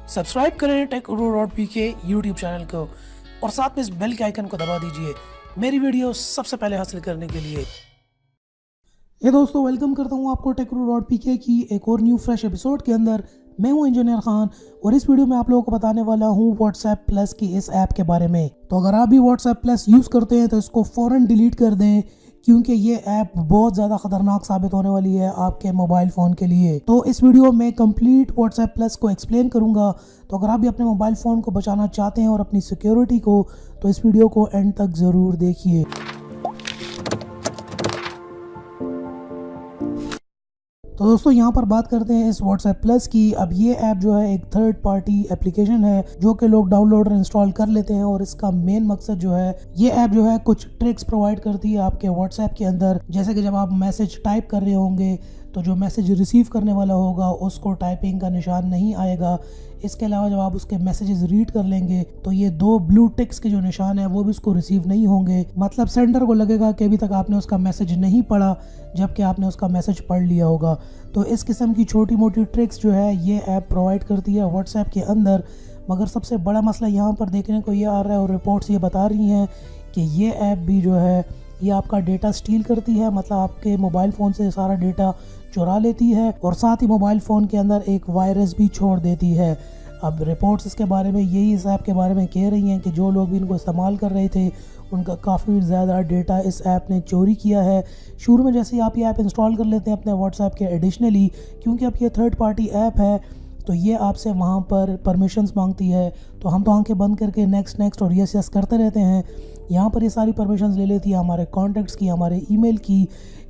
Subscribe करें टेक.pk YouTube channel को और साथ में इस बेल के आइकन को दबा दीजिए मेरी वीडियो सबसे पहले हासिल करने के लिए। ये दोस्तों, वेलकम करता हूँ आपको टेक.pk की एक और न्यू फ्रेश एपिसोड के अंदर। मैं हूँ इंजीनियर खान और इस वीडियो में आप लोगों को बताने वाला हूँ व्हाट्सएप प्लस की इस ऐप के बारे में। तो अगर आप भी व्हाट्सएप प्लस यूज़ करते हैं तो इसको फ़ौरन डिलीट कर दें, क्योंकि ये ऐप बहुत ज़्यादा ख़तरनाक साबित होने वाली है आपके मोबाइल फ़ोन के लिए। तो इस वीडियो में कंप्लीट व्हाट्सएप प्लस को एक्सप्लेन करूँगा। तो अगर आप भी अपने मोबाइल फ़ोन को बचाना चाहते हैं और अपनी सिक्योरिटी को, तो इस वीडियो को एंड तक ज़रूर देखिए। तो दोस्तों, यहाँ पर बात करते हैं इस व्हाट्सएप प्लस की। अब ये ऐप जो है एक थर्ड पार्टी एप्लीकेशन है जो कि लोग डाउनलोड और इंस्टॉल कर लेते हैं, और इसका मेन मकसद जो है, ये ऐप जो है कुछ ट्रिक्स प्रोवाइड करती है आपके व्हाट्सएप के अंदर। जैसे कि जब आप मैसेज टाइप कर रहे होंगे तो जो मैसेज रिसीव करने वाला होगा उसको टाइपिंग का निशान नहीं आएगा। इसके अलावा जब आप उसके मैसेजेस रीड कर लेंगे तो ये दो ब्लू टिक्स के जो निशान है वो भी उसको रिसीव नहीं होंगे। मतलब सेंडर को लगेगा कि अभी तक आपने उसका मैसेज नहीं पढ़ा, जबकि आपने उसका मैसेज पढ़ लिया होगा। तो इस किस्म की छोटी मोटी ट्रिक्स जो है ये ऐप प्रोवाइड करती है व्हाट्सएप के अंदर। मगर सबसे बड़ा मसला यहाँ पर देखने को ये आ रहा है, और रिपोर्ट्स ये बता रही हैं कि ये ऐप भी जो है ये आपका डेटा स्टील करती है। मतलब आपके मोबाइल फ़ोन से सारा डेटा चुरा लेती है और साथ ही मोबाइल फ़ोन के अंदर एक वायरस भी छोड़ देती है। अब रिपोर्ट्स इसके बारे में यही इस ऐप के बारे में कह रही हैं कि जो लोग भी इनको इस्तेमाल कर रहे थे उनका काफ़ी ज़्यादा डेटा इस ऐप ने चोरी किया है। शुरू में जैसे ही आप ये ऐप इंस्टॉल कर लेते हैं अपने व्हाट्सएप के एडिशनली, क्योंकि अब ये थर्ड पार्टी ऐप है तो ये आपसे वहाँ पर परमिशंस मांगती है। तो हम तो आंखें बंद करके नेक्स्ट और यस करते रहते हैं। यहाँ पर ये सारी परमिशंस ले लेती है हमारे कॉन्टैक्ट्स की, हमारे ईमेल की,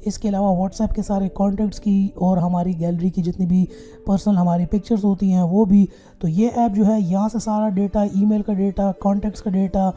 इसके अलावा व्हाट्सएप के सारे कॉन्टैक्ट्स की, और हमारी गैलरी की जितनी भी पर्सनल हमारी पिक्चर्स होती हैं वो भी। तो ये ऐप जो है यहाँ से सारा डेटा, ईमेल का डेटा, कॉन्टैक्ट्स का डेटा,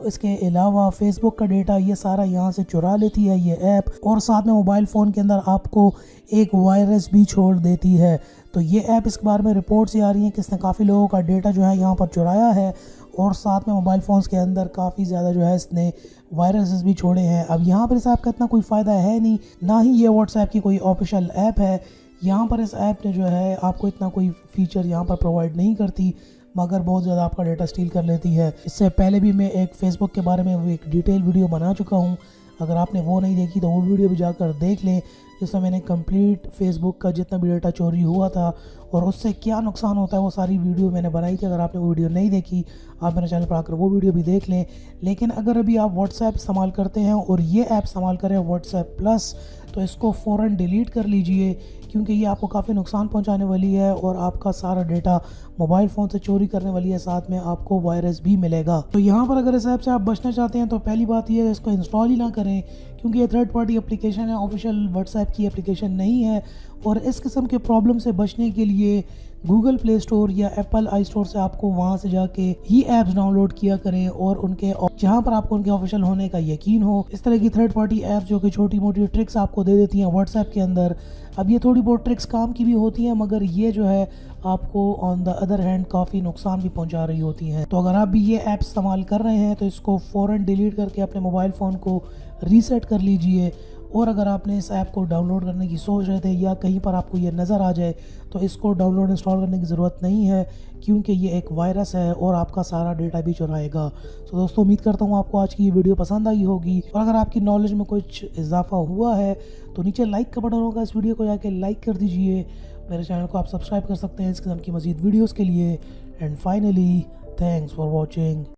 इसके अलावा फेसबुक का डेटा, ये सारा यहाँ से चुरा लेती है ये ऐप। और साथ में मोबाइल फ़ोन के अंदर आपको एक वायरस भी छोड़ देती है। तो ये ऐप, इसके बारे में रिपोर्ट्स ये आ रही हैं कि इसने काफ़ी लोगों का डेटा जो है यहाँ पर चुराया है, और साथ में मोबाइल फ़ोन्स के अंदर काफ़ी ज़्यादा जो है इसने वायरसेस भी छोड़े हैं। अब यहाँ पर इस ऐप का इतना कोई फ़ायदा है नहीं, ना ही ये व्हाट्सएप की कोई ऑफिशियल ऐप है। यहाँ पर इस ऐप ने जो है आपको इतना कोई फ़ीचर यहाँ पर प्रोवाइड नहीं करती, मगर बहुत ज़्यादा आपका डेटा स्टील कर लेती है। इससे पहले भी मैं एक फ़ेसबुक के बारे में वो एक डिटेल वीडियो बना चुका हूँ। अगर आपने वो नहीं देखी तो वो वीडियो भी जाकर देख लें, जिसमें मैंने कंप्लीट फेसबुक का जितना भी डेटा चोरी हुआ था और उससे क्या नुकसान होता है वो सारी वीडियो मैंने बनाई थी। अगर आपने वो वीडियो नहीं देखी, आप मेरे चैनल पर आकर वो वीडियो भी देख लें। लेकिन अगर अभी आप व्हाट्सएप इस्तेमाल करते हैं और ये ऐप इस्तेमाल करें व्हाट्सएप प्लस, तो इसको फ़ौरन डिलीट कर लीजिए, क्योंकि ये आपको काफ़ी नुकसान पहुंचाने वाली है और आपका सारा डेटा मोबाइल फ़ोन से चोरी करने वाली है। साथ में आपको वायरस भी मिलेगा। तो यहाँ पर अगर इस ऐप से आप बचना चाहते हैं तो पहली बात ये है, इसको इंस्टॉल ही ना करें, क्योंकि ये थर्ड पार्टी एप्लीकेशन है, ऑफिशियल व्हाट्सएप की एप्लीकेशन नहीं है। और इस किस्म के प्रॉब्लम से बचने के लिए गूगल प्ले स्टोर या एप्पल आई स्टोर से आपको वहां से जाके ही ऐप्स डाउनलोड किया करें, और उनके जहां पर आपको उनके ऑफिशियल होने का यकीन हो। इस तरह की थर्ड पार्टी ऐप जो कि छोटी मोटी ट्रिक्स आपको दे देती हैं व्हाट्सएप के अंदर, अब ये थोड़ी बहुत ट्रिक्स काम की भी होती हैं, मगर ये जो है आपको ऑन द अदर हैंड काफ़ी नुकसान भी पहुंचा रही होती हैं। तो अगर आप भी ये ऐप इस्तेमाल कर रहे हैं तो इसको फ़ौरन डिलीट करके अपने मोबाइल फ़ोन को रीसेट कर लीजिए। और अगर आपने इस ऐप को डाउनलोड करने की सोच रहे थे या कहीं पर आपको ये नज़र आ जाए, तो इसको डाउनलोड इंस्टॉल करने की ज़रूरत नहीं है, क्योंकि ये एक वायरस है और आपका सारा डेटा भी चुराएगा। तो दोस्तों, उम्मीद करता हूँ आपको आज की ये वीडियो पसंद आई होगी, और अगर आपकी नॉलेज में कुछ इजाफा हुआ है तो नीचे लाइक का बटन होगा, इस वीडियो को जाके लाइक कर दीजिए। मेरे चैनल को आप सब्सक्राइब कर सकते हैं इस किस्म की मज़ीद वीडियोज़ के लिए। And finally, thanks for watching.